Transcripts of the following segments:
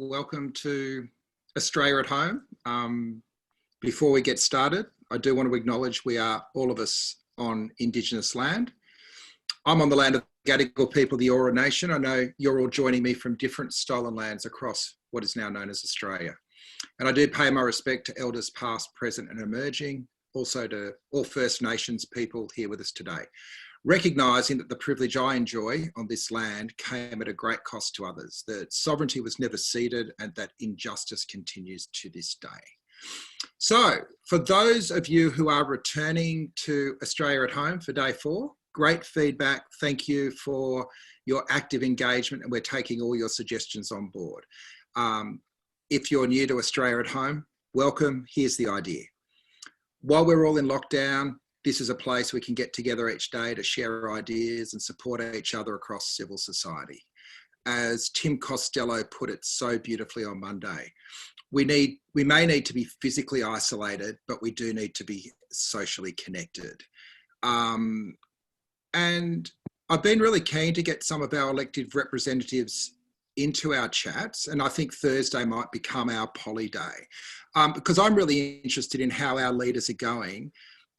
welcome to Australia at Home. Before we get started, I do want to acknowledge we are all of us on Indigenous land. I'm on the land of the Gadigal people of the Eora Nation. I know you're all joining me from different stolen lands across what is now known as Australia. And I do pay my respect to elders past, present and emerging, also to all First Nations people here with us today, recognising that the privilege I enjoy on this land came at a great cost to others, that sovereignty was never ceded and that injustice continues to this day. So for those of you who are returning to Australia at Home for day 4, great feedback. Thank you for your active engagement and we're taking all your suggestions on board. If you're new to Australia at Home, welcome. Here's the idea. While we're all in lockdown, this is a place we can get together each day to share ideas and support each other across civil society. As Tim Costello put it so beautifully on Monday, we may need to be physically isolated, but we do need to be socially connected. And I've been really keen to get some of our elected representatives into our chats, and I think Thursday might become our poly day, because I'm really interested in how our leaders are going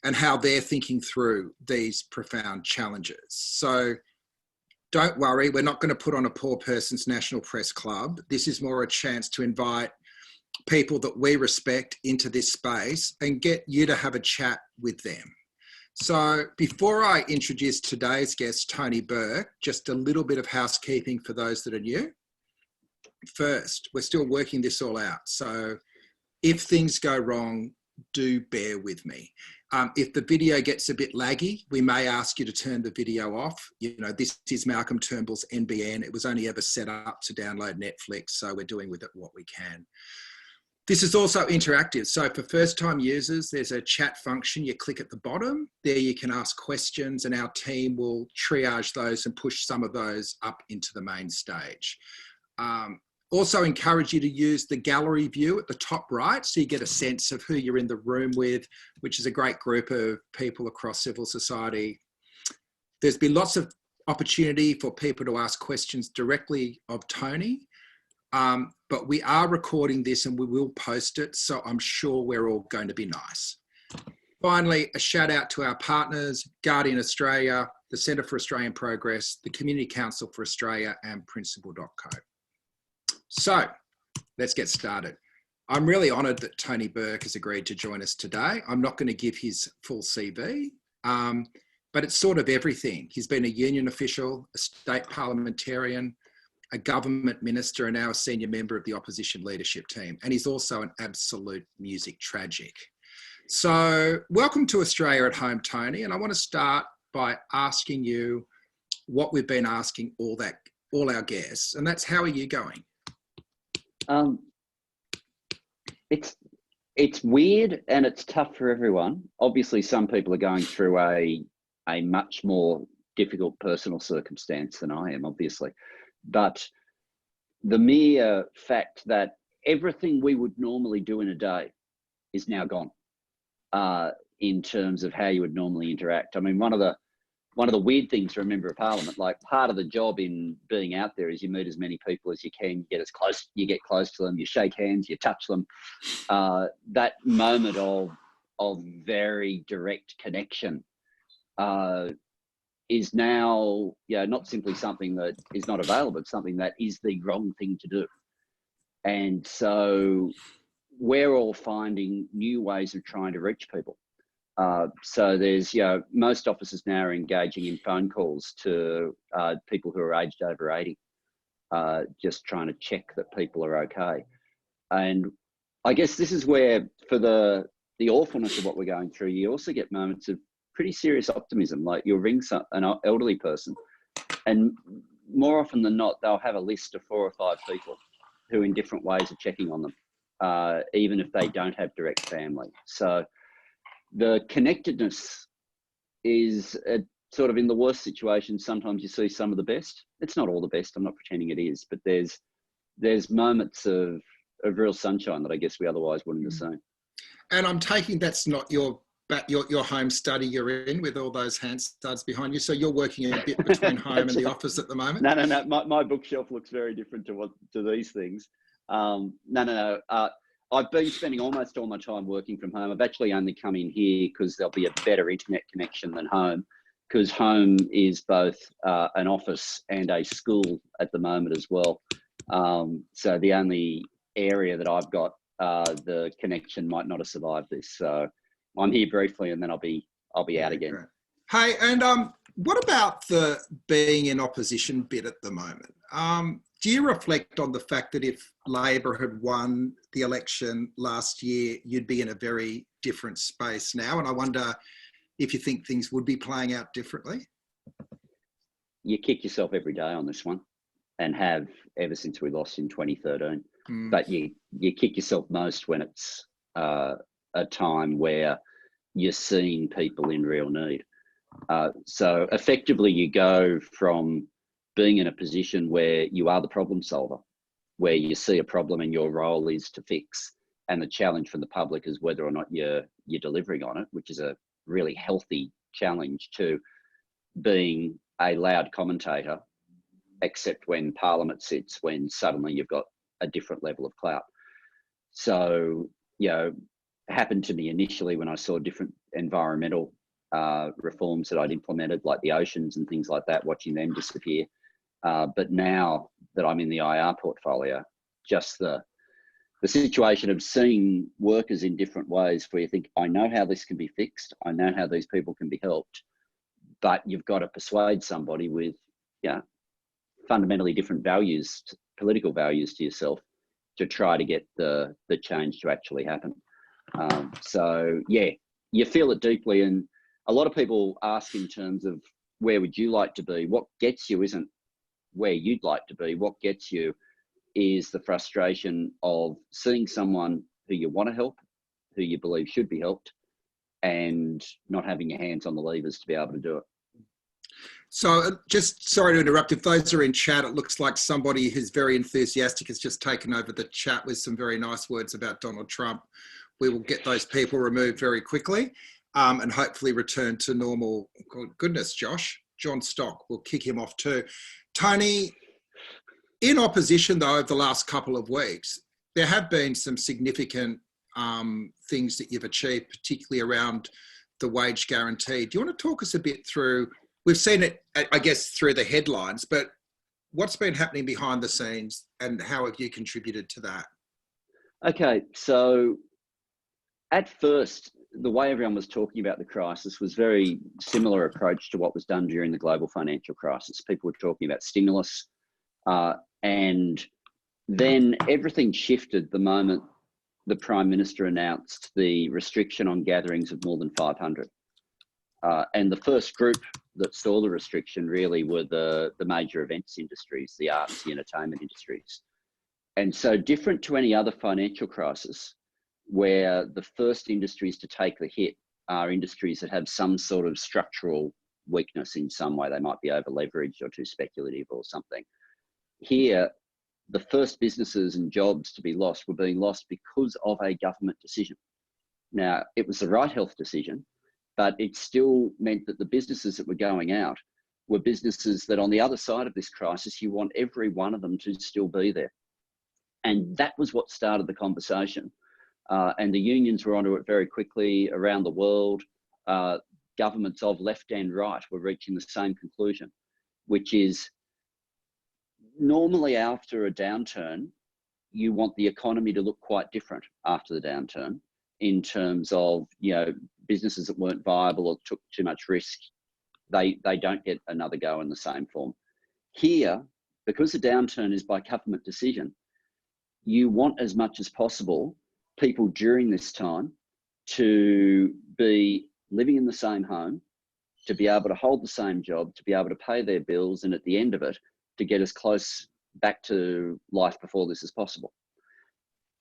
and how they're thinking through these profound challenges. So don't worry, we're not going to put on a poor person's National Press Club. This is more a chance to invite people that we respect into this space and get you to have a chat with them. So before I introduce today's guest, Tony Burke, just a little bit of housekeeping for those that are new. First, we're still working this all out. So if things go wrong, do bear with me. If the video gets a bit laggy, we may ask you to turn the video off. You know, this is Malcolm Turnbull's NBN. It was only ever set up to download Netflix, so we're doing with it what we can. This is also interactive. So for first-time users, there's a chat function. You click at the bottom. There you can ask questions and our team will triage those and push some of those up into the main stage. Also encourage you to use the gallery view at the top right so you get a sense of who you're in the room with, which is a great group of people across civil society. There's been lots of opportunity for people to ask questions directly of Tony, but we are recording this and we will post it, so I'm sure we're all going to be nice. Finally, a shout out to our partners, Guardian Australia, the Centre for Australian Progress, the Community Council for Australia and Principle.co. So let's get started. I'm really honoured that Tony Burke has agreed to join us today. I'm not going to give his full CV, but it's sort of everything. He's been a union official, a state parliamentarian, a government minister, and now a senior member of the opposition leadership team. And he's also an absolute music tragic. So welcome to Australia at Home, Tony. And I want to start by asking you what we've been asking all our guests, and that's how are you going? It's weird and it's tough for everyone. Obviously, some people are going through a much more difficult personal circumstance than I am, obviously. But the mere fact that everything we would normally do in a day is now gone in terms of how you would normally interact. I mean, one of the weird things for a member of parliament, like part of the job in being out there is you meet as many people as you can, you get close to them, you shake hands, you touch them. That moment of very direct connection is now, not simply something that is not available, it's something that is the wrong thing to do. And so we're all finding new ways of trying to reach people. So there's, most offices now are engaging in phone calls to people who are aged over 80, just trying to check that people are okay. And I guess this is where, for the awfulness of what we're going through, you also get moments of pretty serious optimism, like you'll ring an elderly person, and more often than not, they'll have a list of 4 or 5 people who in different ways are checking on them, even if they don't have direct family. So the connectedness is sort of in the worst situations. Sometimes you see some of the best. It's not all the best. I'm not pretending it is, but there's moments of real sunshine that I guess we otherwise wouldn't have seen. And I'm taking that's not your home study you're in with all those hand studs behind you. So you're working a bit between home and the office at the moment. No. My bookshelf looks very different to these things. No. I've been spending almost all my time working from home. I've actually only come in here because there'll be a better internet connection than home, because home is both an office and a school at the moment as well. So the only area that I've got, the connection might not have survived this. So I'm here briefly, and then I'll be out again. Great. Hey, and what about the being in opposition bit at the moment? Do you reflect on the fact that if Labor had won the election last year, you'd be in a very different space now? And I wonder if you think things would be playing out differently. You kick yourself every day on this one, and have ever since we lost in 2013. But you kick yourself most when it's a time where you're seeing people in real need. So effectively, you go from being in a position where you are the problem solver, where you see a problem and your role is to fix, and the challenge from the public is whether or not you're delivering on it, which is a really healthy challenge, to being a loud commentator, except when Parliament sits, when suddenly you've got a different level of clout. So, it happened to me initially when I saw different environmental reforms that I'd implemented, like the oceans and things like that, watching them disappear. But now that I'm in the IR portfolio, just the situation of seeing workers in different ways, where you think, I know how this can be fixed, I know how these people can be helped, but you've got to persuade somebody with fundamentally different values, political values to yourself, to try to get the change to actually happen. So you feel it deeply, and a lot of people ask in terms of where would you like to be. What gets you isn't where you'd like to be. What gets you is the frustration of seeing someone who you want to help, who you believe should be helped, and not having your hands on the levers to be able to do it. So just sorry to interrupt. If those are in chat, it looks like somebody who's very enthusiastic has just taken over the chat with some very nice words about Donald Trump. We will get those people removed very quickly and hopefully return to normal. Goodness, John Stock, we'll kick him off too. Tony, in opposition though, over the last couple of weeks, there have been some significant things that you've achieved, particularly around the wage guarantee. Do you want to talk us a bit through, we've seen it, I guess, through the headlines, but what's been happening behind the scenes and how have you contributed to that? Okay, so at first, the way everyone was talking about the crisis was very similar approach to what was done during the global financial crisis. People were talking about stimulus, and then everything shifted the moment the Prime Minister announced the restriction on gatherings of more than 500. And the first group that saw the restriction really were the major events industries, the arts, the entertainment industries. And so different to any other financial crisis, where the first industries to take the hit are industries that have some sort of structural weakness in some way. They might be over leveraged or too speculative or something. Here, the first businesses and jobs to be lost were being lost because of a government decision. Now, it was the right health decision, but it still meant that the businesses that were going out were businesses that on the other side of this crisis, you want every one of them to still be there. And that was what started the conversation. And the unions were onto it very quickly around the world. Governments of left and right were reaching the same conclusion, which is normally after a downturn, you want the economy to look quite different after the downturn in terms of, businesses that weren't viable or took too much risk, they don't get another go in the same form. Here, because the downturn is by government decision, you want as much as possible people during this time to be living in the same home, to be able to hold the same job, to be able to pay their bills, and at the end of it, to get as close back to life before this as possible.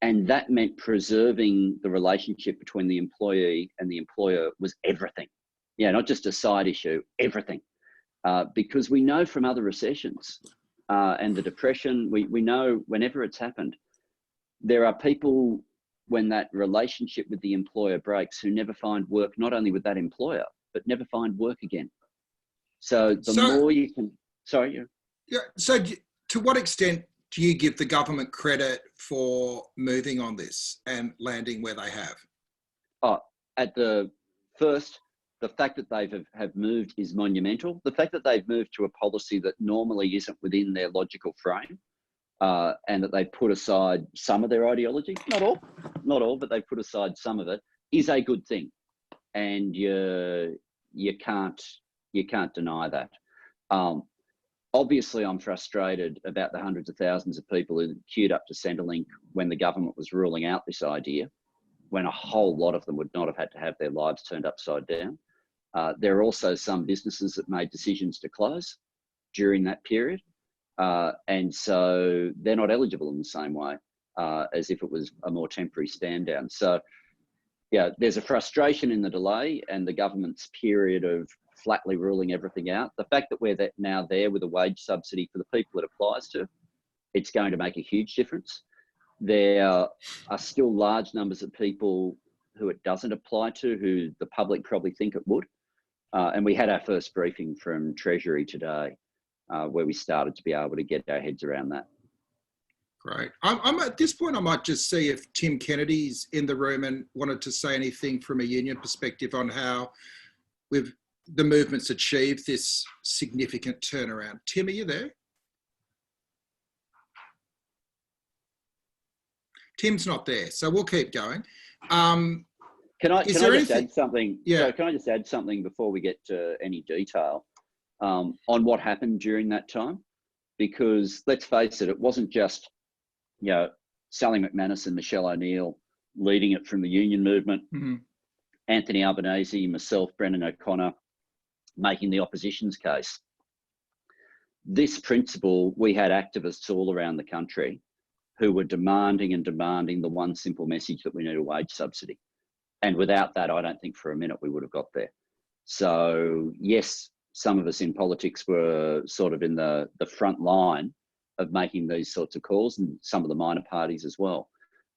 And that meant preserving the relationship between the employee and the employer was everything. Not just a side issue, everything. Because we know from other recessions and the Depression, we know whenever it's happened, there are people when that relationship with the employer breaks who never find work, not only with that employer, but never find work again. So more you can, sorry. Yeah. So to what extent do you give the government credit for moving on this and landing where they have? Oh, at the first, the fact that they have moved is monumental. The fact that they've moved to a policy that normally isn't within their logical frame, and that they put aside some of their ideology, not all, but they put aside some of it, is a good thing. And you can't deny that. Obviously, I'm frustrated about the hundreds of thousands of people who queued up to Centrelink when the government was ruling out this idea, when a whole lot of them would not have had to have their lives turned upside down. There are also some businesses that made decisions to close during that period. And so they're not eligible in the same way as if it was a more temporary stand down. So, yeah, there's a frustration in the delay and the government's period of flatly ruling everything out. The fact that we're now there with a wage subsidy for the people it applies to, it's going to make a huge difference. There are still large numbers of people who it doesn't apply to, who the public probably think it would. And we had our first briefing from Treasury today, where we started to be able to get our heads around that. Great. I'm at this point, I might just see if Tim Kennedy's in the room and wanted to say anything from a union perspective on how the movement's achieved this significant turnaround. Tim, are you there? Tim's not there, so we'll keep going. Can I just add something? Yeah. So can I just add something before we get to any detail on what happened during that time? Because let's face it, it wasn't just, Sally McManus and Michelle O'Neill leading it from the union movement, Anthony Albanese, myself, Brendan O'Connor, making the opposition's case. This principle, we had activists all around the country who were demanding the one simple message that we need a wage subsidy. And without that, I don't think for a minute we would have got there. So yes, some of us in politics were sort of in the front line of making these sorts of calls, and some of the minor parties as well.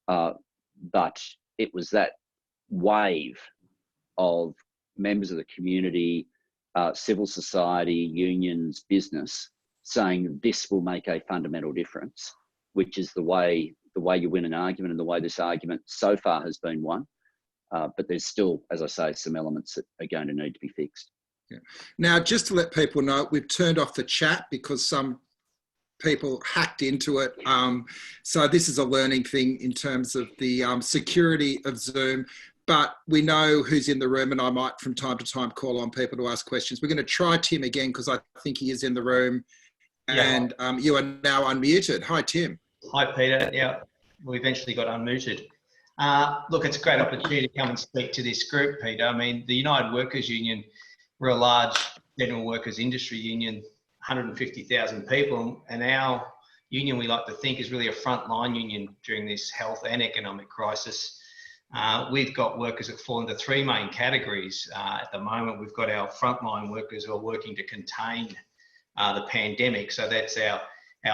But it was that wave of members of the community, civil society, unions, business, saying this will make a fundamental difference, which is the way you win an argument, and the way this argument so far has been won. But there's still, as I say, some elements that are going to need to be fixed. Yeah. Now, just to let people know, we've turned off the chat because some people hacked into it. So this is a learning thing in terms of the security of Zoom. But we know who's in the room, and I might from time to time call on people to ask questions. We're going to try Tim again because I think he is in the room. And you are now unmuted. Hi, Tim. Hi, Peter. Yeah, we eventually got unmuted. Look, it's a great opportunity to come and speak to this group, Peter. I mean, the United Workers Union, we're a large general workers industry union, 150,000 people, and our union, we like to think, is really a frontline union during this health and economic crisis. We've got workers that fall into three main categories. At the moment, we've got our frontline workers who are working to contain the pandemic. So that's our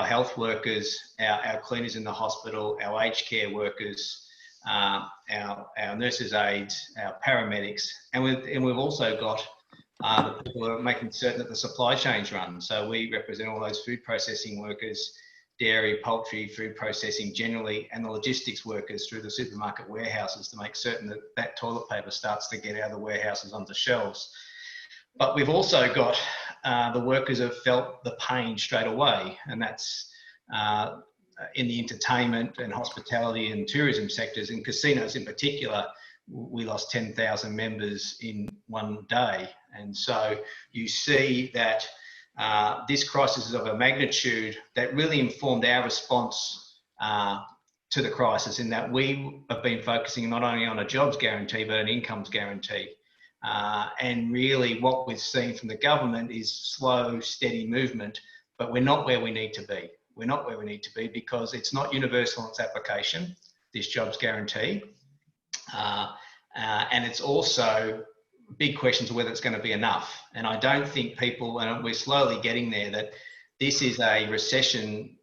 health workers, our cleaners in the hospital, our aged care workers, our nurses' aides, our paramedics, and we've also got the people who are making certain that the supply chains run. So we represent all those food processing workers, dairy, poultry, food processing generally, and the logistics workers through the supermarket warehouses to make certain that toilet paper starts to get out of the warehouses onto shelves. But we've also got the workers who have felt the pain straight away, and that's in the entertainment and hospitality and tourism sectors. In casinos in particular, we lost 10,000 members in one day. And so you see that this crisis is of a magnitude that really informed our response to the crisis, in that we have been focusing not only on a jobs guarantee, but an incomes guarantee. And really what we've seen from the government is slow, steady movement, but we're not where we need to be. We're not where we need to be because it's not universal in its application, this jobs guarantee. And it's also big questions of whether it's going to be enough. And I don't think people, and we're slowly getting there, that this is a recession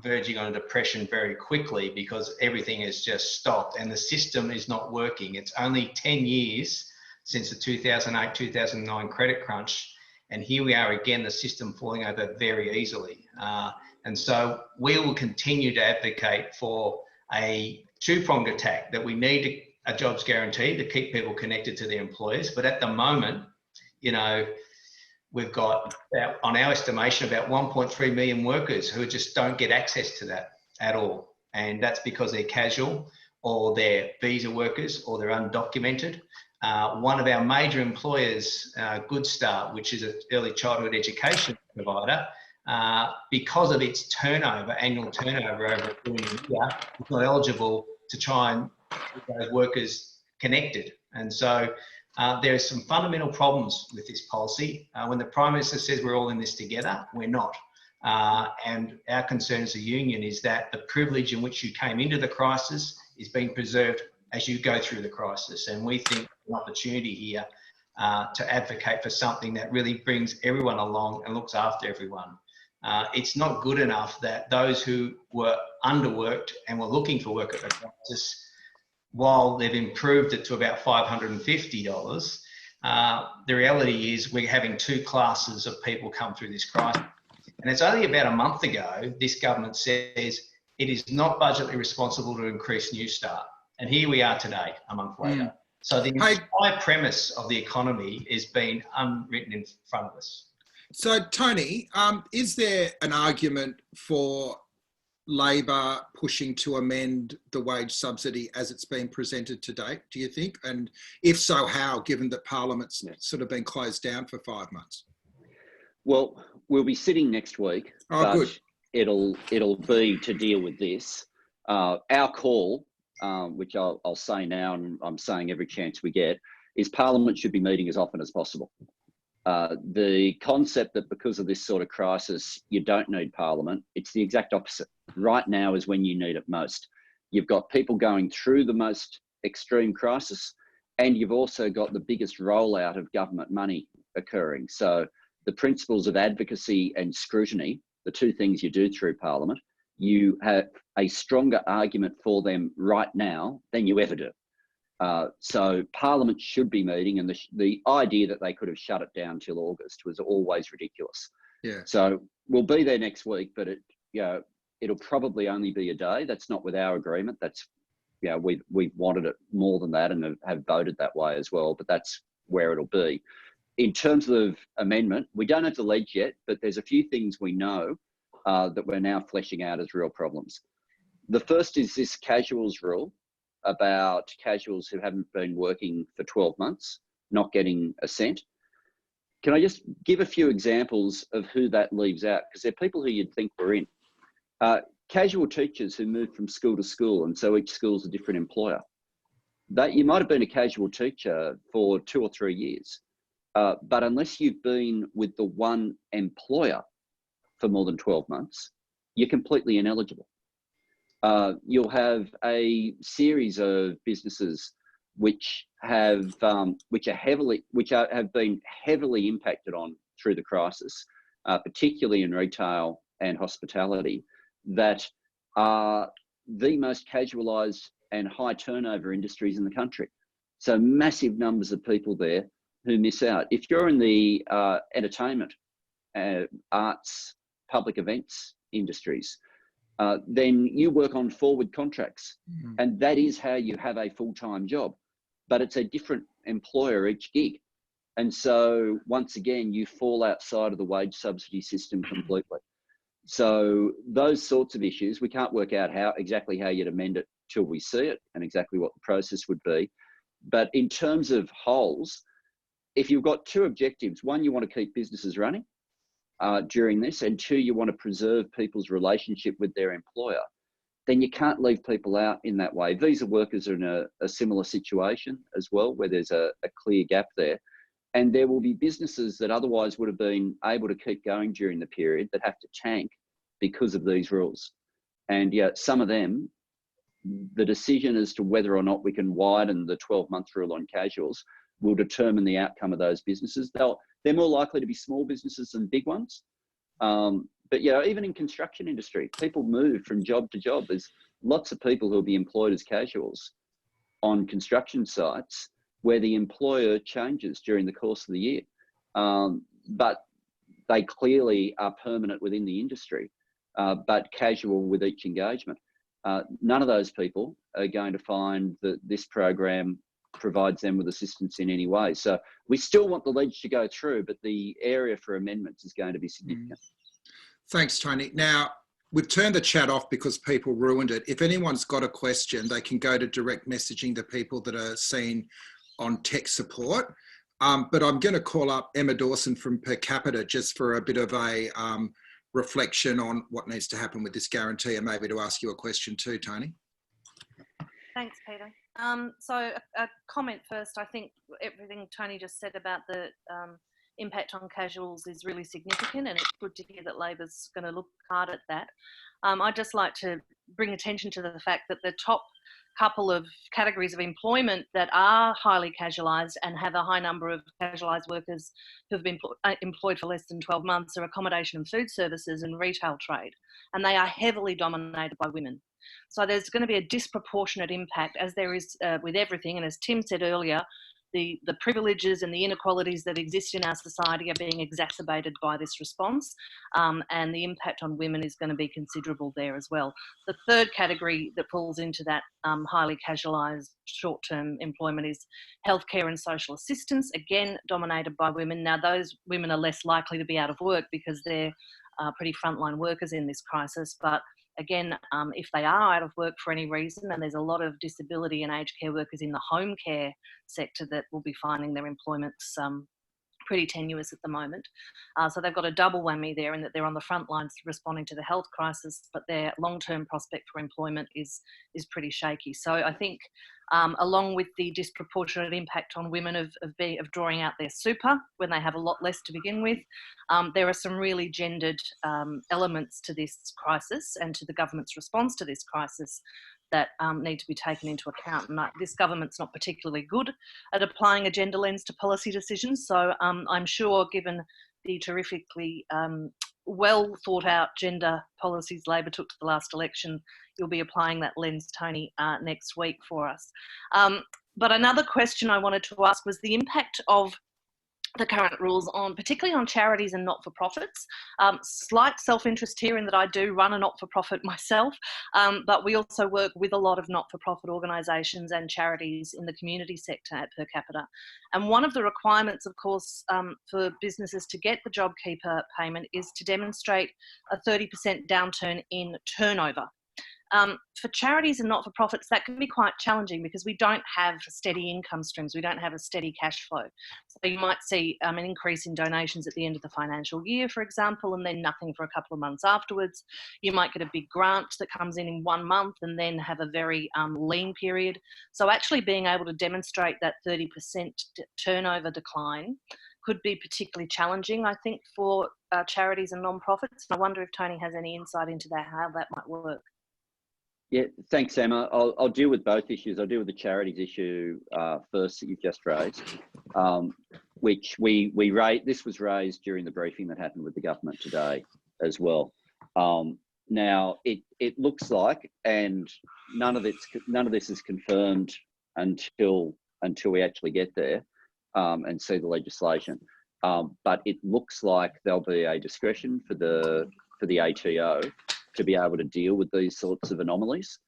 verging on a depression very quickly because everything has just stopped and the system is not working. It's only 10 years since the 2008-2009 credit crunch. And here we are again, the system falling over very easily. And so we will continue to advocate for a two-pronged attack, that we need a jobs guarantee to keep people connected to their employers. But at the moment, you know, we've got, on our estimation, about 1.3 million workers who just don't get access to that at all. And that's because they're casual, or they're visa workers, or they're undocumented. One of our major employers, Good Start, which is an early childhood education provider, because of its turnover, annual turnover over a year, is not eligible to try and keep those workers connected. And so there are some fundamental problems with this policy. When the Prime Minister says we're all in this together, we're not. And our concern as a union is that the privilege in which you came into the crisis is being preserved as you go through the crisis. And we think an opportunity here to advocate for something that really brings everyone along and looks after everyone. It's not good enough that those who were underworked and were looking for work at the crisis, while they've improved it to about $550, the reality is we're having two classes of people come through this crisis. And it's only about a month ago, this government says it is not budgetally responsible to increase New Start. And here we are today, a month later. So the entire premise of the economy is being unwritten in front of us. So, Tony, is there an argument for Labor pushing to amend the wage subsidy as it's been presented to date, do you think? And if so, how, given that Parliament's sort of been closed down for 5 months? Well, we'll be sitting next week, but good. It'll be to deal with this. Our call, which I'll say now, and I'm saying every chance we get, is Parliament should be meeting as often as possible. The concept that because of this sort of crisis, you don't need Parliament, it's the exact opposite. Right now is when you need it most. You've got people going through the most extreme crisis, and you've also got the biggest rollout of government money occurring. So the principles of advocacy and scrutiny, the two things you do through Parliament, you have a stronger argument for them right now than you ever do. So Parliament should be meeting, and the idea that they could have shut it down till August was always ridiculous. Yeah. So we'll be there next week, but it'll probably only be a day. That's not with our agreement. That's, we've wanted it more than that and have voted that way as well, but that's where it'll be. In terms of amendment, we don't have the ledge yet, but there's a few things we know that we're now fleshing out as real problems. The first is this casuals rule about casuals who haven't been working for 12 months, not getting a cent. Can I just give a few examples of who that leaves out? Because they're people who you'd think were in. Casual teachers who move from school to school, and so each school's a different employer. You might have been a casual teacher for 2 or 3 years, but unless you've been with the one employer for more than 12 months, you're completely ineligible. You'll have a series of businesses which have been heavily impacted on through the crisis, particularly in retail and hospitality, that are the most casualised and high turnover industries in the country. So massive numbers of people there who miss out. If you're in the entertainment, arts, public events industries, then you work on forward contracts, and that is how you have a full-time job, but it's a different employer each gig. And so once again, you fall outside of the wage subsidy system completely. So those sorts of issues, we can't work out exactly how you'd amend it till we see it and exactly what the process would be. But in terms of holes, if you've got two objectives, one, you want to keep businesses running during this, and two, you want to preserve people's relationship with their employer, then you can't leave people out in that way. Visa workers are in a similar situation as well, where there's a clear gap there. And there will be businesses that otherwise would have been able to keep going during the period that have to tank because of these rules. And some of them, the decision as to whether or not we can widen the 12-month rule on casuals will determine the outcome of those businesses. They're more likely to be small businesses than big ones. But even in construction industry, people move from job to job. There's lots of people who will be employed as casuals on construction sites where the employer changes during the course of the year. But they clearly are permanent within the industry. but casual with each engagement. None of those people are going to find that this program provides them with assistance in any way. So we still want the ledge to go through, but the area for amendments is going to be significant. Thanks, Tony. Now, we've turned the chat off because people ruined it. If anyone's got a question, they can go to direct messaging the people that are seen on tech support. But I'm going to call up Emma Dawson from Per Capita just for a bit of a reflection on what needs to happen with this guarantee, and maybe to ask you a question too, Tony. Thanks, Peter. So a comment first. I think everything Tony just said about the impact on casuals is really significant, and it's good to hear that Labor's going to look hard at that. I'd just like to bring attention to the fact that the top couple of categories of employment that are highly casualised and have a high number of casualised workers who have been employed for less than 12 months are accommodation and food services and retail trade, and they are heavily dominated by women. So there's going to be a disproportionate impact, as there is with everything, and as Tim said earlier, the privileges and the inequalities that exist in our society are being exacerbated by this response, and the impact on women is going to be considerable there as well. The third category that falls into that highly casualised short-term employment is healthcare and social assistance, again dominated by women. Now those women are less likely to be out of work because they're pretty frontline workers in this crisis, but again, if they are out of work for any reason, and there's a lot of disability and aged care workers in the home care sector that will be finding their employments pretty tenuous at the moment. So they've got a double whammy there in that they're on the front lines responding to the health crisis, but their long-term prospect for employment is pretty shaky. So I think along with the disproportionate impact on women of drawing out their super when they have a lot less to begin with, there are some really gendered elements to this crisis and to the government's response to this crisis that need to be taken into account. And this government's not particularly good at applying a gender lens to policy decisions. So I'm sure, given the terrifically well thought out gender policies Labor took to the last election, you'll be applying that lens, Tony, next week for us. But another question I wanted to ask was the impact of the current rules on, particularly on charities and not-for-profits. Slight self-interest here in that I do run a not-for-profit myself, but we also work with a lot of not-for-profit organisations and charities in the community sector at Per Capita. And one of the requirements, of course, for businesses to get the JobKeeper payment is to demonstrate a 30% downturn in turnover. For charities and not-for-profits, that can be quite challenging because we don't have steady income streams. We don't have a steady cash flow. So you might see an increase in donations at the end of the financial year, for example, and then nothing for a couple of months afterwards. You might get a big grant that comes in 1 month and then have a very lean period. So actually being able to demonstrate that 30% turnover decline could be particularly challenging, I think, for charities and non-profits. I wonder if Tony has any insight into that, how that might work. Yeah, thanks, Emma. I'll deal with both issues. I'll deal with the charities issue first that you've just raised, which we raised. This was raised during the briefing that happened with the government today as well. Now it looks like, and none of this is confirmed until we actually get there and see the legislation. But it looks like there'll be a discretion for the ATO to be able to deal with these sorts of anomalies,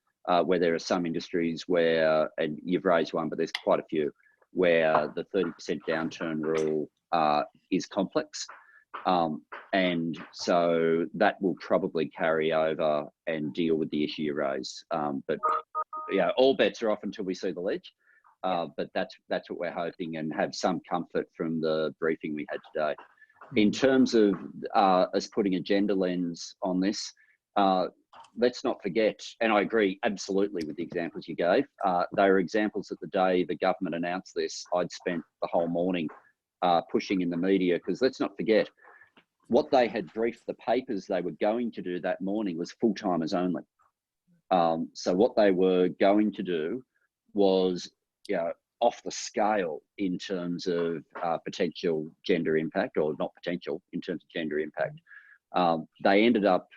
where there are some industries where, and you've raised one, but there's quite a few, where the 30% downturn rule is complex. And so that will probably carry over and deal with the issue you raised. But yeah, all bets are off until we see the ledge. But that's what we're hoping, and have some comfort from the briefing we had today. In terms of us putting a gender lens on this, let's not forget, and I agree absolutely with the examples you gave. They are examples that the day the government announced this, I'd spent the whole morning pushing in the media, because let's not forget, what they had briefed the papers they were going to do that morning was full-timers only. So what they were going to do was, off the scale in terms of potential gender impact, or not potential, in terms of gender impact. They ended up,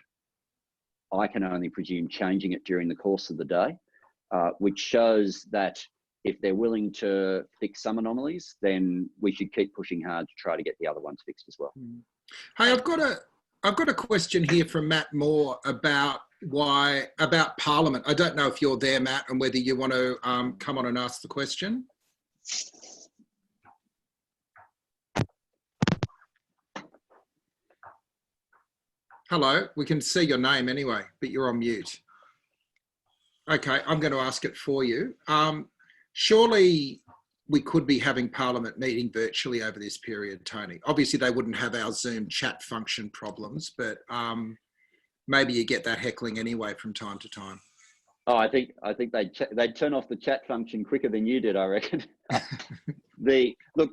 I can only presume, changing it during the course of the day, which shows that if they're willing to fix some anomalies, then we should keep pushing hard to try to get the other ones fixed as well. Hey, I've got a question here from Matt Moore about Parliament. I don't know if you're there, Matt, and whether you want to come on and ask the question. Hello, we can see your name anyway, but you're on mute. Okay, I'm going to ask it for you. Surely we could be having Parliament meeting virtually over this period, Tony. Obviously, they wouldn't have our Zoom chat function problems, but maybe you get that heckling anyway from time to time. Oh, I think they'd turn off the chat function quicker than you did, I reckon. Look,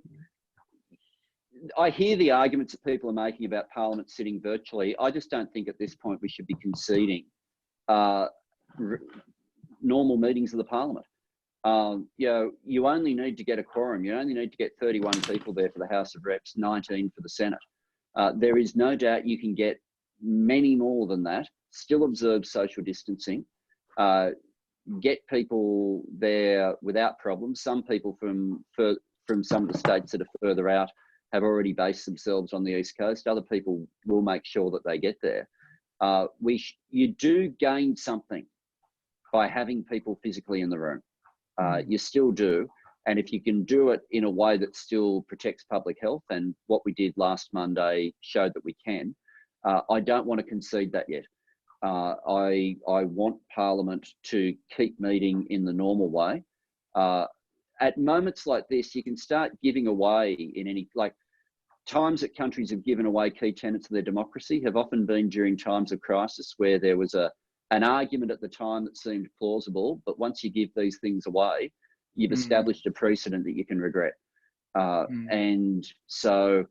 I hear the arguments that people are making about Parliament sitting virtually. I just don't think at this point we should be conceding normal meetings of the Parliament. You only need to get a quorum. You only need to get 31 people there for the House of Reps, 19 for the Senate. There is no doubt you can get many more than that, still observe social distancing, get people there without problems. Some people from some of the states that are further out have already based themselves on the East Coast. Other people will make sure that they get there. You do gain something by having people physically in the room. You still do. And if you can do it in a way that still protects public health, and what we did last Monday showed that we can, I don't want to concede that yet. I want Parliament to keep meeting in the normal way. At moments like this, you can start giving away times that countries have given away key tenets of their democracy have often been during times of crisis where there was an argument at the time that seemed plausible, but once you give these things away, you've established a precedent that you can regret. And so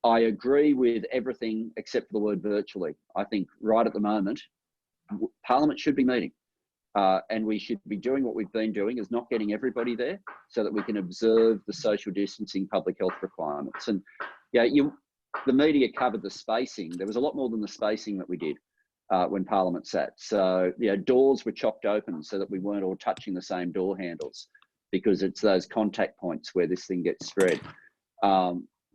I agree with everything except for the word virtually. I think right at the moment, Parliament should be meeting. And we should be doing what we've been doing, is not getting everybody there so that we can observe the social distancing public health requirements. And the media covered the spacing. There was a lot more than the spacing that we did when Parliament sat. So doors were chopped open so that we weren't all touching the same door handles, because it's those contact points where this thing gets spread.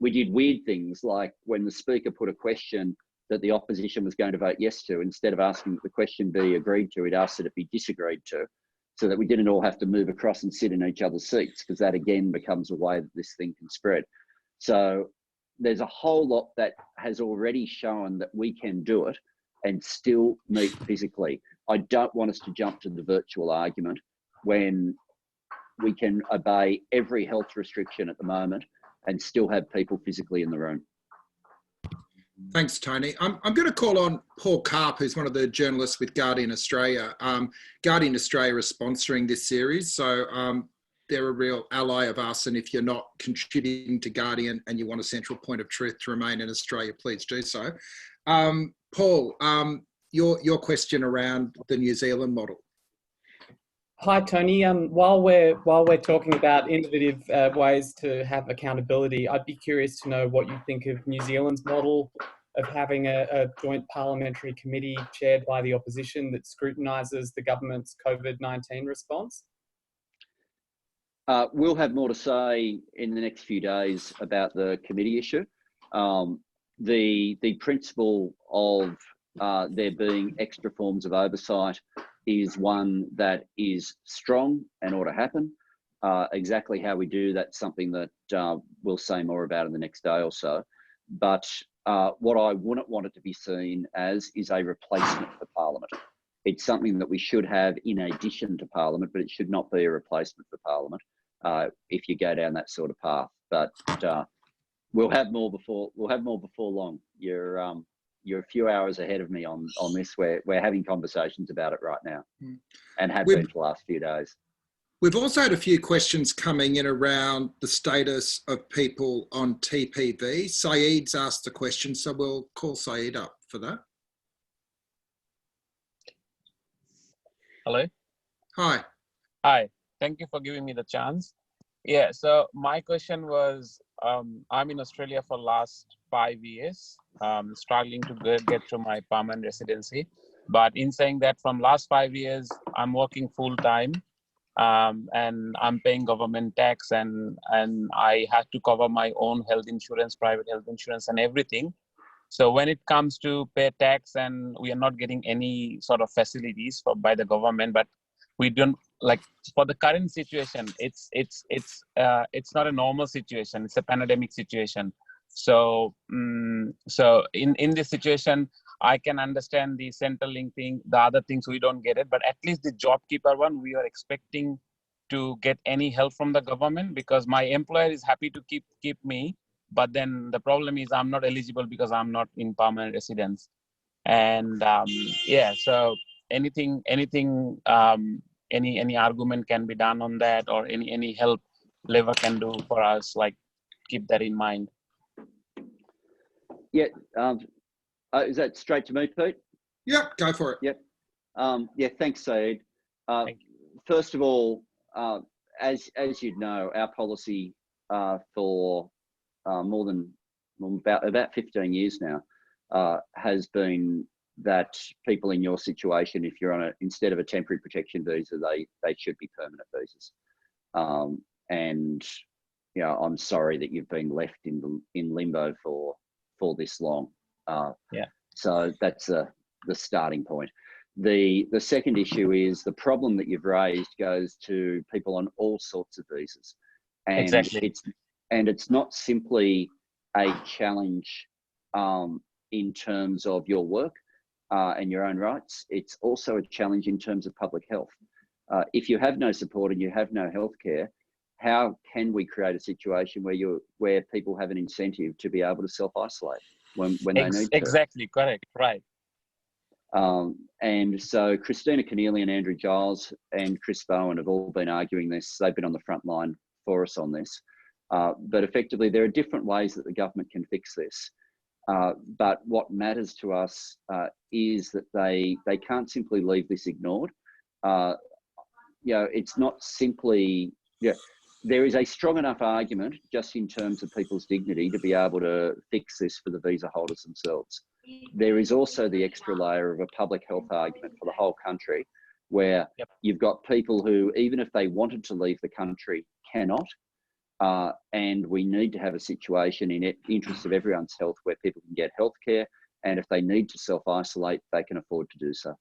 We did weird things, like when the Speaker put a question that the opposition was going to vote yes to, instead of asking that the question be agreed to, it asked that it be disagreed to, so that we didn't all have to move across and sit in each other's seats, because that again becomes a way that this thing can spread. So there's a whole lot that has already shown that we can do it and still meet physically. I don't want us to jump to the virtual argument when we can obey every health restriction at the moment and still have people physically in the room. Thanks, Tony. I'm going to call on Paul Karp, who's one of the journalists with Guardian Australia. Guardian Australia is sponsoring this series, so they're a real ally of us. And if you're not contributing to Guardian and you want a central point of truth to remain in Australia, please do so. Paul, your question around the New Zealand model. Hi, Tony. While we're talking about innovative ways to have accountability, I'd be curious to know what you think of New Zealand's model of having a joint parliamentary committee chaired by the opposition that scrutinises the government's COVID-19 response. We'll have more to say in the next few days about the committee issue. The principle of there being extra forms of oversight is one that is strong and ought to happen. Exactly how we do that's something that we'll say more about in the next day or so. But what I wouldn't want it to be seen as is a replacement for Parliament. It's something that we should have in addition to Parliament, but it should not be a replacement for Parliament if you go down that sort of path. But we'll have more before long. You're a few hours ahead of me on this. We're having conversations about it right now, and have been for the last few days. We've also had a few questions coming in around the status of people on TPV. Syed's asked a question, so we'll call Syed up for that. Hello. Hi. Hi. Thank you for giving me the chance. Yeah, so my question was, I'm in Australia for last 5 years, struggling to get to my permanent residency. But in saying that, from last 5 years, I'm working full time, and I'm paying government tax, and I had to cover my own health insurance, private health insurance and everything. So when it comes to pay tax, and we are not getting any sort of facilities by the government, but we don't, like, for the current situation, it's not a normal situation. It's a pandemic situation. So so in this situation, I can understand the Centrelink thing. The other things we don't get it, but at least the JobKeeper one, we are expecting to get any help from the government, because my employer is happy to keep me, but then the problem is I'm not eligible because I'm not in permanent residence. And yeah, so anything any argument can be done on that, or any help Lever can do for us, like, keep that in mind. Yeah. Is that straight to me, Pete? Yep, go for it. Yep. Yeah, thanks, Syed. Thank you. First of all, as you know, our policy for more than about 15 years now has been that people in your situation, if you're on instead of a temporary protection visa, they should be permanent visas. And you know, I'm sorry that you've been left in limbo for this long. Yeah. So that's the starting point. The second issue is the problem that you've raised goes to people on all sorts of visas, and Exactly. it's not simply a challenge in terms of your work and your own rights. It's also a challenge in terms of public health. If you have no support and you have no healthcare, how can we create a situation where people have an incentive to be able to self-isolate when they need to? Exactly, correct, right. And so Christina Keneally and Andrew Giles and Chris Bowen have all been arguing this. They've been on the front line for us on this. But effectively, there are different ways that the government can fix this. But what matters to us is that they can't simply leave this ignored. You know, it's not simply, there is a strong enough argument just in terms of people's dignity to be able to fix this for the visa holders themselves. There is also the extra layer of a public health argument for the whole country, where you've got people who, even if they wanted to leave the country, cannot. And we need to have a situation in the interest of everyone's health where people can get healthcare, and if they need to self-isolate, they can afford to do so.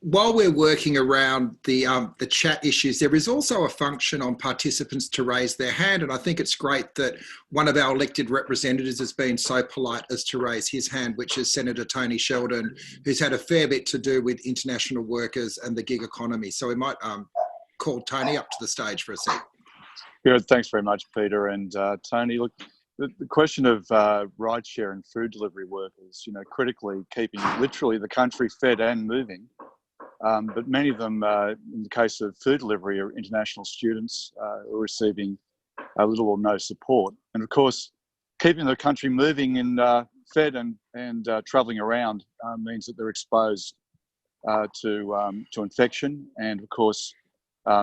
While we're working around the chat issues, there is also a function on participants to raise their hand, and I think it's great that one of our elected representatives has been so polite as to raise his hand, which is Senator Tony Sheldon, who's had a fair bit to do with international workers and the gig economy. So we might call Tony up to the stage for a sec. Good, thanks very much, Peter. And Tony, look, the question of rideshare and food delivery workers, you know, critically keeping literally the country fed and moving. But many of them, in the case of food delivery, are international students who are receiving little or no support. And of course, keeping the country moving and fed and travelling around means that they're exposed to infection. And of course,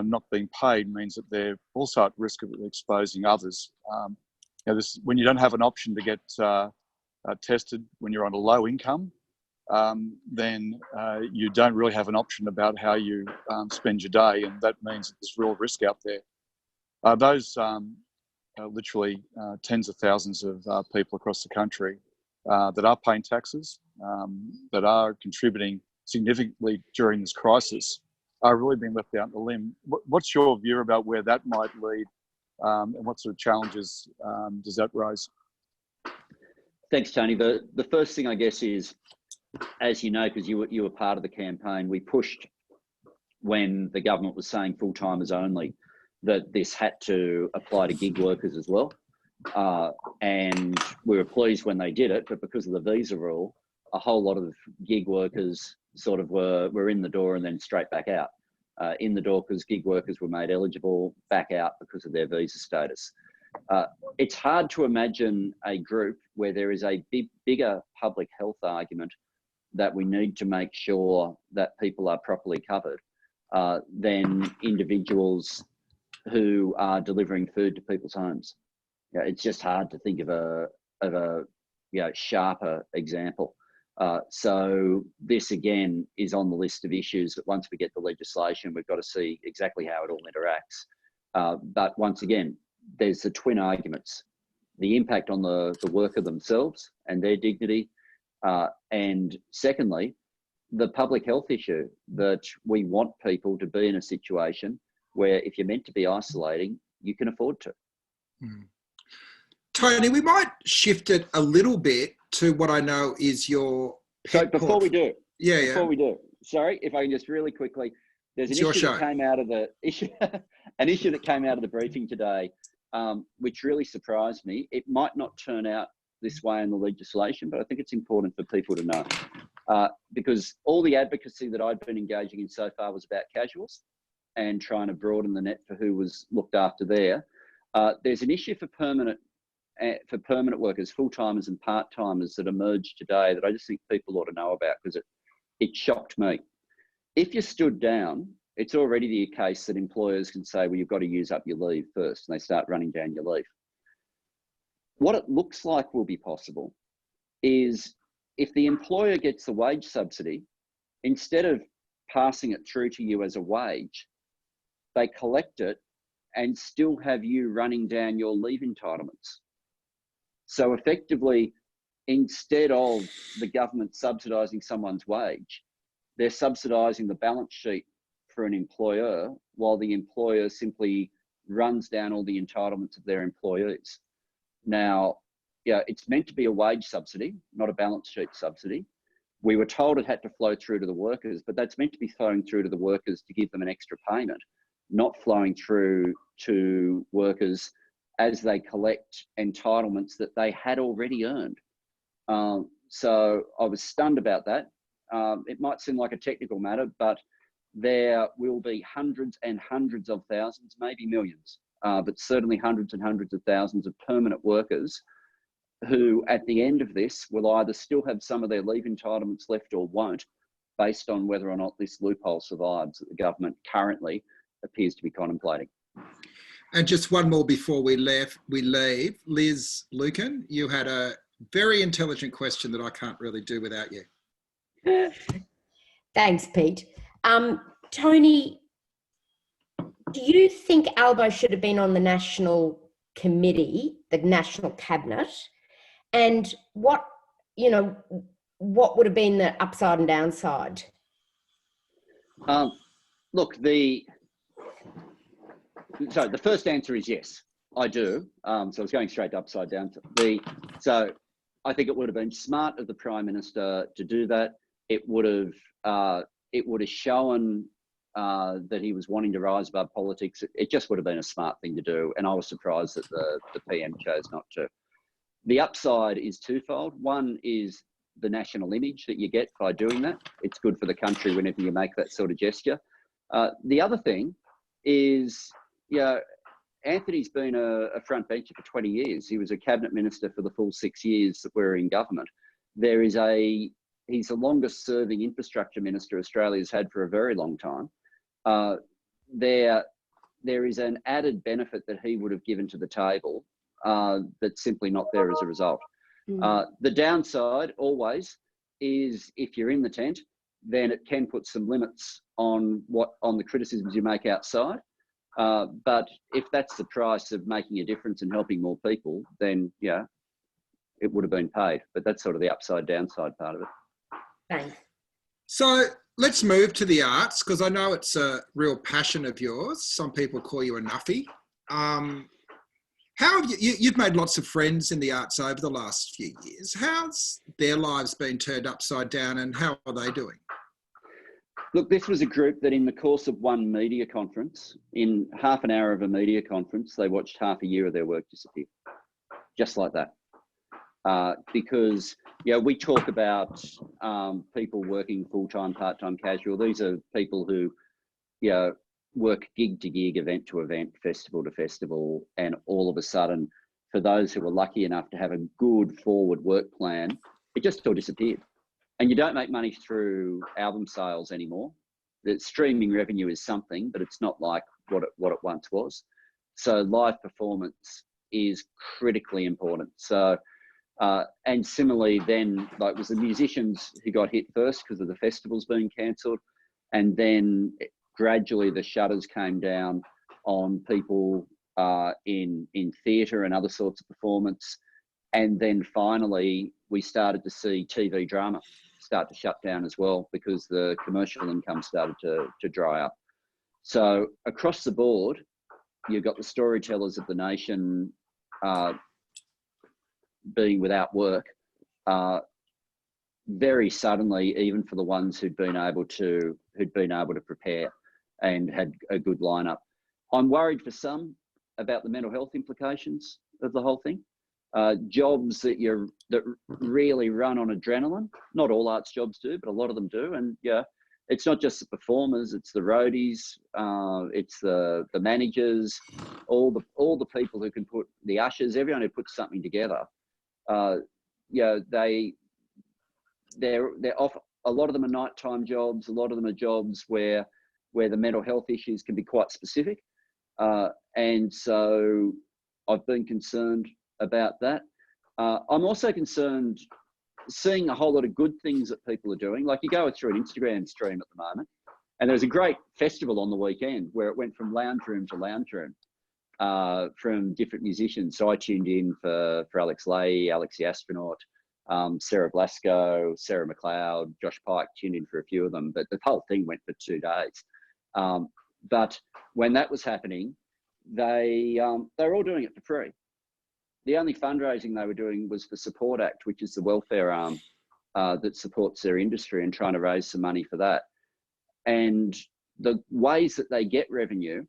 not being paid means that they're also at risk of exposing others. You know, when you don't have an option to get tested when you're on a low income, then you don't really have an option about how you spend your day, and that means that there's real risk out there. Those literally tens of thousands of people across the country that are paying taxes, that are contributing significantly during this crisis, are really being left out on the limb. What's your view about where that might lead, and what sort of challenges does that raise? Thanks, Tony. The first thing, I guess, is, as you know, because you were part of the campaign, we pushed when the government was saying full-timers only, that this had to apply to gig workers as well. And we were pleased when they did it, but because of the visa rule, a whole lot of gig workers sort of were in the door and then straight back out. In the door because gig workers were made eligible, back out because of their visa status. It's hard to imagine a group where there is a bigger public health argument that we need to make sure that people are properly covered than individuals who are delivering food to people's homes. Yeah, it's just hard to think of a sharper example. So this again is on the list of issues that once we get the legislation, we've got to see exactly how it all interacts. But once again, there's the twin arguments. the impact on the worker themselves and their dignity. And secondly, the public health issue that we want people to be in a situation where if you're meant to be isolating, you can afford to. Tony, we might shift it a little bit to what I know is your So before we do, before we do, sorry, if I can just really quickly, there's an It's your issue show. that came out of the issue, an issue that came out of the briefing today, which really surprised me. It might not turn out this way in the legislation, but I think it's important for people to know, because all the advocacy that I've been engaging in so far was about casuals and trying to broaden the net for who was looked after there. There's an issue for permanent workers, full-timers and part-timers that emerged today that I just think people ought to know about, because it shocked me. If you stood down, it's already the case that employers can say, well, you've got to use up your leave first, and they start running down your leave. What it looks like will be possible is if the employer gets the wage subsidy, instead of passing it through to you as a wage, they collect it and still have you running down your leave entitlements. So effectively, instead of the government subsidising someone's wage, they're subsidising the balance sheet for an employer while the employer simply runs down all the entitlements of their employees. Now, yeah, it's meant to be a wage subsidy, not a balance sheet subsidy. We were told it had to flow through to the workers, but that's meant to be flowing through to the workers to give them an extra payment, not flowing through to workers as they collect entitlements that they had already earned. So I was stunned about that. It might seem like a technical matter, but there will be hundreds and hundreds of thousands, maybe millions, but certainly hundreds and hundreds of thousands of permanent workers who at the end of this will either still have some of their leave entitlements left or won't, based on whether or not this loophole survives that the government currently appears to be contemplating. And just one more before we leave. Liz Lucan, you had a very intelligent question that I can't really do without you. Thanks, Pete. Tony, do you think Albo should have been on the national committee, the national cabinet? And what would have been the upside and downside? Look, the first answer is yes, I do. So I was going straight to upside down. So I think it would have been smart of the Prime Minister to do that. It would have shown that he was wanting to rise above politics. It just would have been a smart thing to do, and I was surprised that the PM chose not to. The upside is twofold. One is the national image that you get by doing that. It's good for the country whenever you make that sort of gesture. The other thing is, Anthony's been a front bencher for 20 years. He was a cabinet minister for the full 6 years that we're in government. He's the longest serving infrastructure minister Australia's had for a very long time. There is an added benefit that he would have given to the table that's simply not there as a result. The downside always is if you're in the tent, then it can put some limits on the criticisms you make outside. But if that's the price of making a difference and helping more people, then it would have been paid. But that's sort of the upside downside part of it. Thanks. So let's move to the arts, because I know it's a real passion of yours. Some people call you a nuffy. How have you've made lots of friends in the arts over the last few years. How's their lives been turned upside down, and how are they doing? Look, this was a group that in the course of one media conference, in half an hour of a media conference, they watched half a year of their work disappear. Just like that. Because we talk about people working full-time, part-time, casual. These are people who work gig to gig, event to event, festival to festival, and all of a sudden, for those who were lucky enough to have a good forward work plan, it just all disappeared. And you don't make money through album sales anymore. The streaming revenue is something, but it's not like what it once was. So live performance is critically important. So and similarly then, like, it was the musicians who got hit first because of the festivals being cancelled, and then gradually the shutters came down on people in theatre and other sorts of performance. And then finally, we started to see TV drama start to shut down as well because the commercial income started to dry up. So across the board, you've got the storytellers of the nation being without work very suddenly, even for the ones who'd been able to prepare and had a good lineup. I'm worried for some about the mental health implications of the whole thing. Jobs that really run on adrenaline. Not all arts jobs do, but a lot of them do. And yeah, it's not just the performers; it's the roadies, it's the managers, all the people who can put the ushers, everyone who puts something together. They're off. A lot of them are nighttime jobs. A lot of them are jobs where the mental health issues can be quite specific. And so I've been concerned about that. I'm also concerned seeing a whole lot of good things that people are doing. Like you go through an Instagram stream at the moment, and there's a great festival on the weekend where it went from lounge room to lounge room from different musicians. So I tuned in for Alex Leahy, Alex the Astronaut, Sarah Blasco, Sarah McLeod, Josh Pike, tuned in for a few of them, but the whole thing went for 2 days. But when that was happening, they were all doing it for free. The only fundraising they were doing was the Support Act, which is the welfare arm that supports their industry, and trying to raise some money for that. And the ways that they get revenue,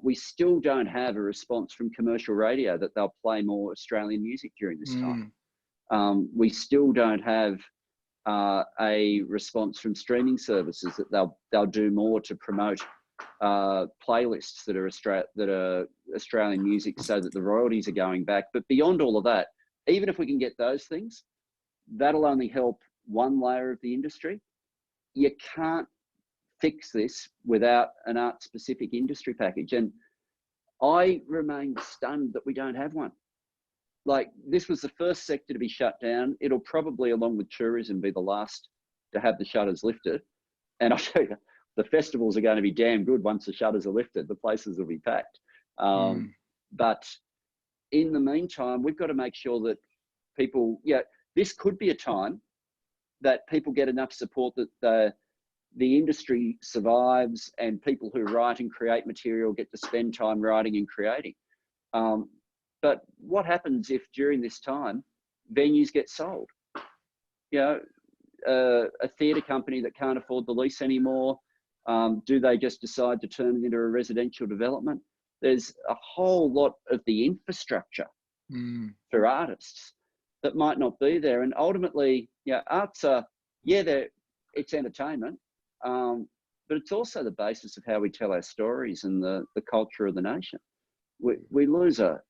we still don't have a response from commercial radio that they'll play more Australian music during this time. We still don't have a response from streaming services that they'll do more to promote playlists that are Australian music, so that the royalties are going back. But beyond all of that, even if we can get those things, that'll only help one layer of the industry. You can't fix this without an art-specific industry package. And I remain stunned that we don't have one. Like, this was the first sector to be shut down. It'll probably, along with tourism, be the last to have the shutters lifted. And I'll tell you, the festivals are going to be damn good once the shutters are lifted. The places will be packed. But in the meantime, we've got to make sure that people, this could be a time that people get enough support that the industry survives, and people who write and create material get to spend time writing and creating. But what happens if during this time venues get sold? A theatre company that can't afford the lease anymore, do they just decide to turn it into a residential development? There's a whole lot of the infrastructure for artists that might not be there. And ultimately, arts are, it's entertainment, but it's also the basis of how we tell our stories and the culture of the nation. We lose a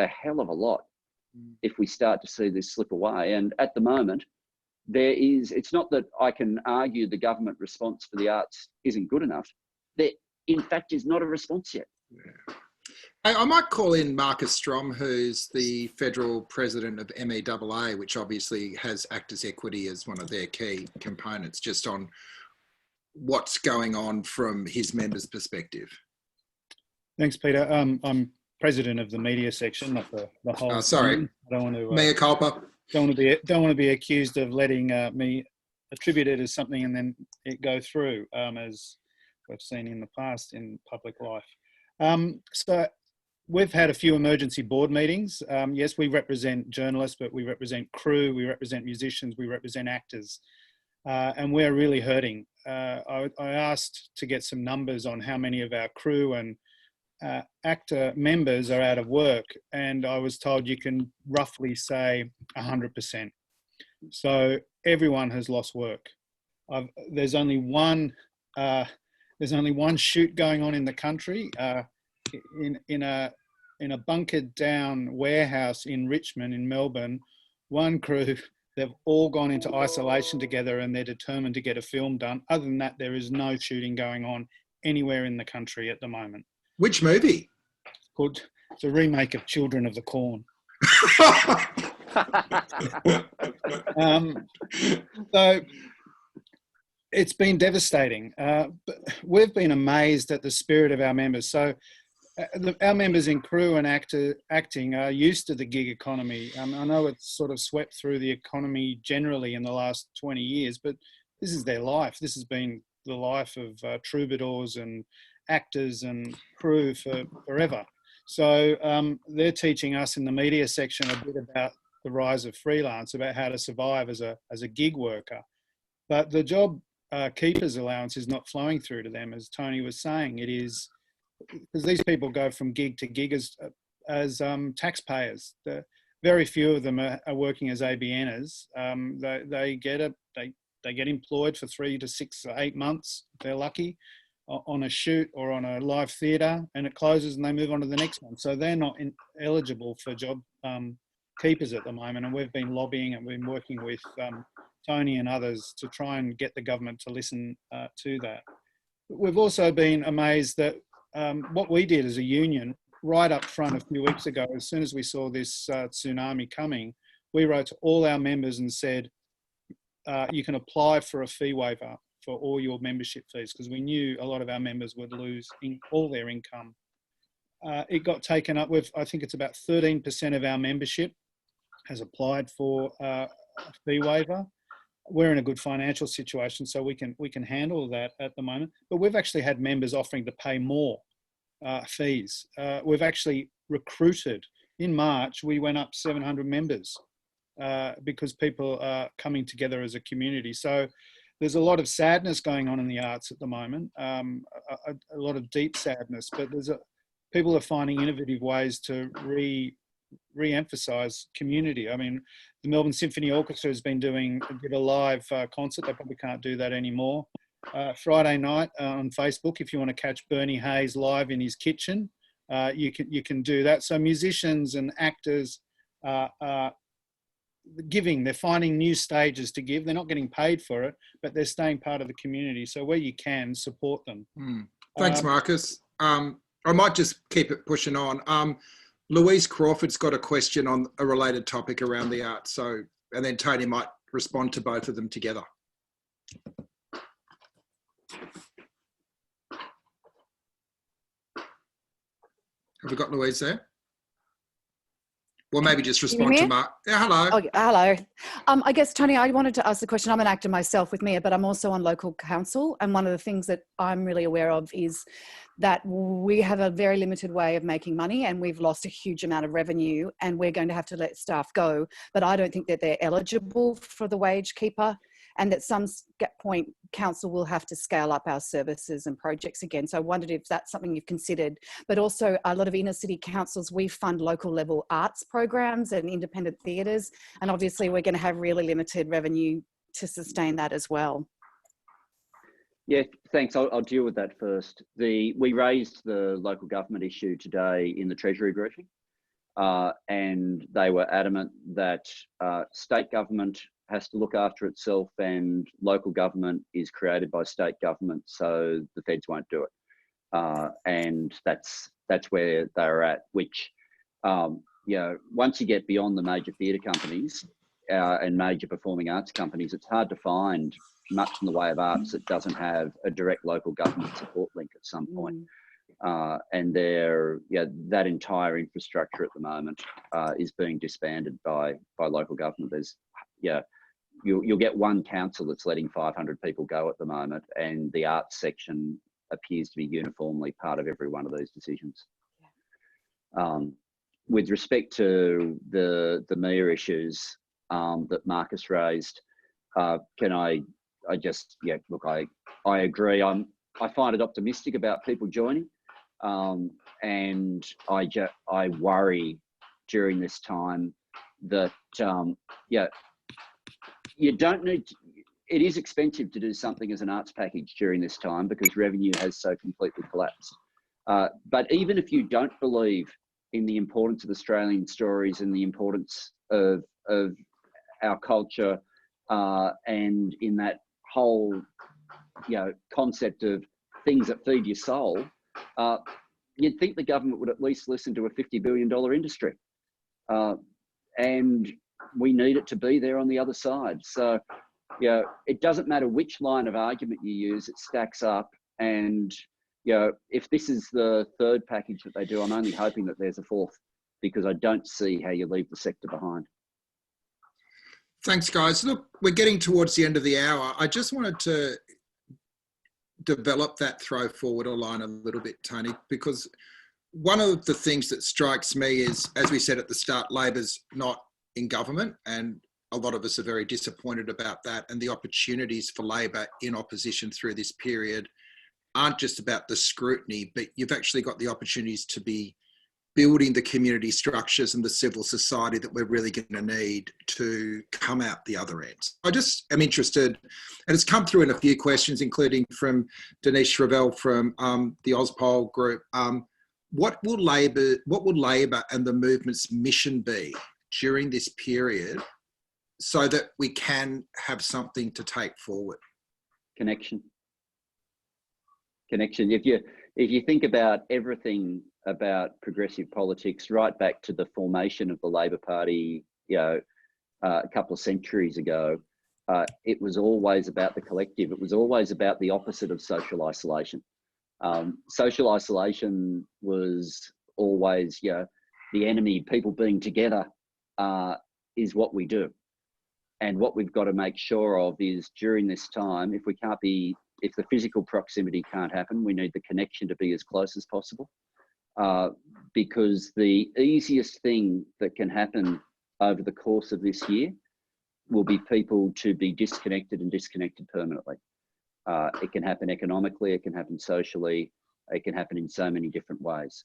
hell of a lot if we start to see this slip away. And at the moment, it's not that I can argue the government response for the arts isn't good enough. There, in fact, is not a response yet. Yeah. I might call in Marcus Strom, who's the federal president of MEAA, which obviously has Actors Equity as one of their key components, just on what's going on from his members' perspective. Thanks, Peter. I'm president of the media section, not the whole. Oh, sorry. Thing. I don't want to. Mea culpa. Don't want to be accused of letting me attribute it as something and then it go through, as we've seen in the past in public life. So we've had a few emergency board meetings. Yes, we represent journalists, but we represent crew, we represent musicians, we represent actors, and we're really hurting. I asked to get some numbers on how many of our crew and actor members are out of work, and I was told you can roughly say 100%. So everyone has lost work. There's only one shoot going on in the country, in a bunkered down warehouse in Richmond, in Melbourne. One crew, they've all gone into isolation together and they're determined to get a film done. Other than that, there is no shooting going on anywhere in the country at the moment. Which movie? It's a remake of Children of the Corn. So it's been devastating. But we've been amazed at the spirit of our members. So our members in crew and acting are used to the gig economy. I know it's sort of swept through the economy generally in the last 20 years, but this is their life. This has been the life of troubadours and actors and crew for forever. So they're teaching us in the media section a bit about the rise of freelance, about how to survive as a gig worker. But the job keepers allowance is not flowing through to them, as Tony was saying. It is because these people go from gig to gig as taxpayers. Very few of them are working as ABNers. They get employed for 3 to 6 or 8 months, if they're lucky, on a shoot or on a live theatre, and it closes and they move on to the next one. So they're not eligible for job keepers at the moment, and we've been lobbying and been working with Tony and others to try and get the government to listen to that. We've also been amazed that what we did as a union right up front a few weeks ago, as soon as we saw this tsunami coming, we wrote to all our members and said, you can apply for a fee waiver for all your membership fees, because we knew a lot of our members would lose all their income. It got taken up with, I think it's about 13% of our membership has applied for a fee waiver. We're in a good financial situation, so we can handle that at the moment. But we've actually had members offering to pay more fees. We've actually recruited. In March, we went up 700 members because people are coming together as a community. So there's a lot of sadness going on in the arts at the moment, a lot of deep sadness, but people are finding innovative ways to re-emphasise community. I mean, the Melbourne Symphony Orchestra has been did a live concert. They probably can't do that anymore. Friday night on Facebook, if you want to catch Bernie Hayes live in his kitchen, you can do that. So musicians and actors are giving. They're finding new stages to give. They're not getting paid for it, but they're staying part of the community. So where you can, support them. Thanks, Marcus. I might just keep it pushing on. Louise Crawford's got a question on a related topic around the arts. So, and then Tony might respond to both of them together. Have we got Louise there? Well, maybe just respond to Mark. Yeah, hello. Oh, hello. I guess, Tony, I wanted to ask the question. I'm an actor myself with Mia, but I'm also on local council. And one of the things that I'm really aware of is that we have a very limited way of making money, and we've lost a huge amount of revenue, and we're going to have to let staff go. But I don't think that they're eligible for the wage keeper, and at some point council will have to scale up our services and projects again. So I wondered if that's something you've considered. But also a lot of inner city councils, we fund local level arts programs and independent theatres, and obviously we're going to have really limited revenue to sustain that as well. Yeah, thanks. I'll deal with that first. We raised the local government issue today in the Treasury briefing, and they were adamant that state government has to look after itself, and local government is created by state government, so the feds won't do it. And that's where they're at, which, you know, once you get beyond the major theatre companies and major performing arts companies, it's hard to find much in the way of arts that doesn't have a direct local government support link at some point. And that entire infrastructure at the moment is being disbanded by local government. You'll get one council that's letting 500 people go at the moment, and the arts section appears to be uniformly part of every one of these decisions. With respect to the Mia issues that Marcus raised, can I agree. I find it optimistic about people joining, and I worry during this time that you don't need to, it is expensive to do something as an arts package during this time because revenue has so completely collapsed. But even if you don't believe in the importance of Australian stories and the importance of our culture, and in that whole concept of things that feed your soul, you'd think the government would at least listen to a $50 billion industry. And we need it to be there on the other side. So, it doesn't matter which line of argument you use, it stacks up. And you know, if this is the third package that they do, I'm only hoping that there's a fourth, because I don't see how you leave the sector behind. Thanks, guys. Look, we're getting towards the end of the hour. I just wanted to develop that throw forward line a little bit, Tony, because one of the things that strikes me is, as we said at the start, Labor's not in government, and a lot of us are very disappointed about that. And the opportunities for Labor in opposition through this period aren't just about the scrutiny, but you've actually got the opportunities to be building the community structures and the civil society that we're really going to need to come out the other end. I just am interested, and it's come through in a few questions, including from Denise Shrevell from the Ozpol group. What will Labor and the movement's mission be during this period so that we can have something to take forward? Connection. If you think about everything about progressive politics, right back to the formation of the Labor Party, you know, a couple of centuries ago, it was always about the collective. It was always about the opposite of social isolation. Social isolation was always, you know, the enemy. People being together is what we do. And what we've got to make sure of is during this time, if the physical proximity can't happen, we need the connection to be as close as possible. Because the easiest thing that can happen over the course of this year will be people to be disconnected and disconnected permanently. It can happen economically, it can happen socially, it can happen in so many different ways.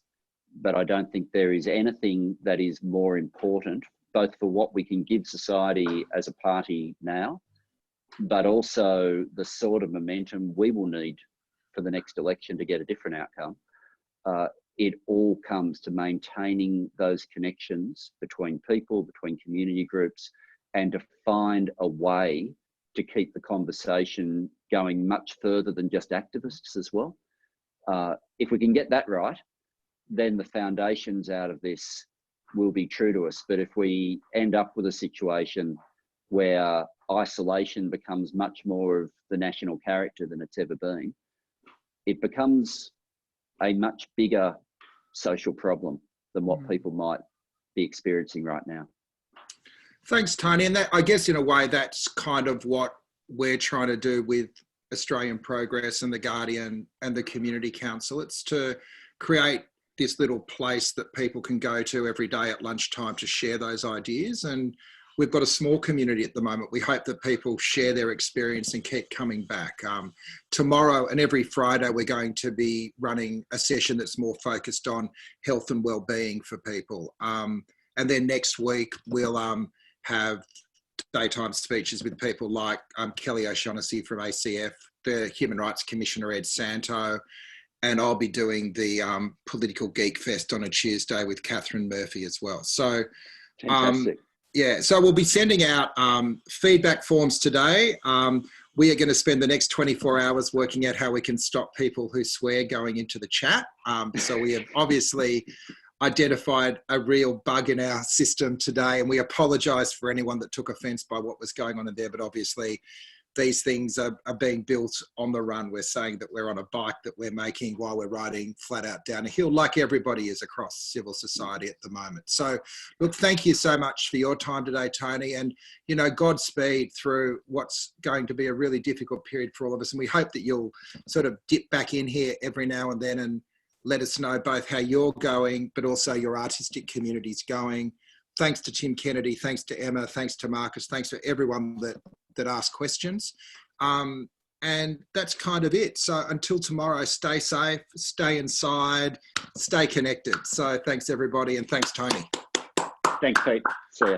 But I don't think there is anything that is more important, both for what we can give society as a party now, but also the sort of momentum we will need for the next election to get a different outcome. It all comes to maintaining those connections between people, between community groups, and to find a way to keep the conversation going much further than just activists as well. If we can get that right, then the foundations out of this will be true to us. But if we end up with a situation where isolation becomes much more of the national character than it's ever been, it becomes a much bigger social problem than what people might be experiencing right now. Thanks, Tony. And that, I guess in a way, that's kind of what we're trying to do with Australian Progress and The Guardian and the Community Council. It's to create this little place that people can go to every day at lunchtime to share those ideas. And we've got a small community at the moment. We hope that people share their experience and keep coming back. Tomorrow and every Friday, we're going to be running a session that's more focused on health and well-being for people. And then next week, we'll have daytime speeches with people like Kelly O'Shaughnessy from ACF, the Human Rights Commissioner, Ed Santo, and I'll be doing the Political Geek Fest on a Tuesday with Catherine Murphy as well. So, Fantastic. yeah, so we'll be sending out feedback forms today. We are going to spend the next 24 hours working out how we can stop people who swear going into the chat. So we have obviously identified a real bug in our system today, and we apologise for anyone that took offence by what was going on in there, but obviously these things are being built on the run. We're saying that we're on a bike that we're making while we're riding flat out down a hill, like everybody is across civil society at the moment. So look, thank you so much for your time today, Tony, and, you know, Godspeed through what's going to be a really difficult period for all of us. And we hope that you'll sort of dip back in here every now and then and let us know both how you're going, but also your artistic community's going. Thanks to Tim Kennedy, thanks to Emma, thanks to Marcus, thanks to everyone that asked questions. And that's kind of it. So until tomorrow, stay safe, stay inside, stay connected. So thanks everybody, and thanks Tony. Thanks, Pete. See ya.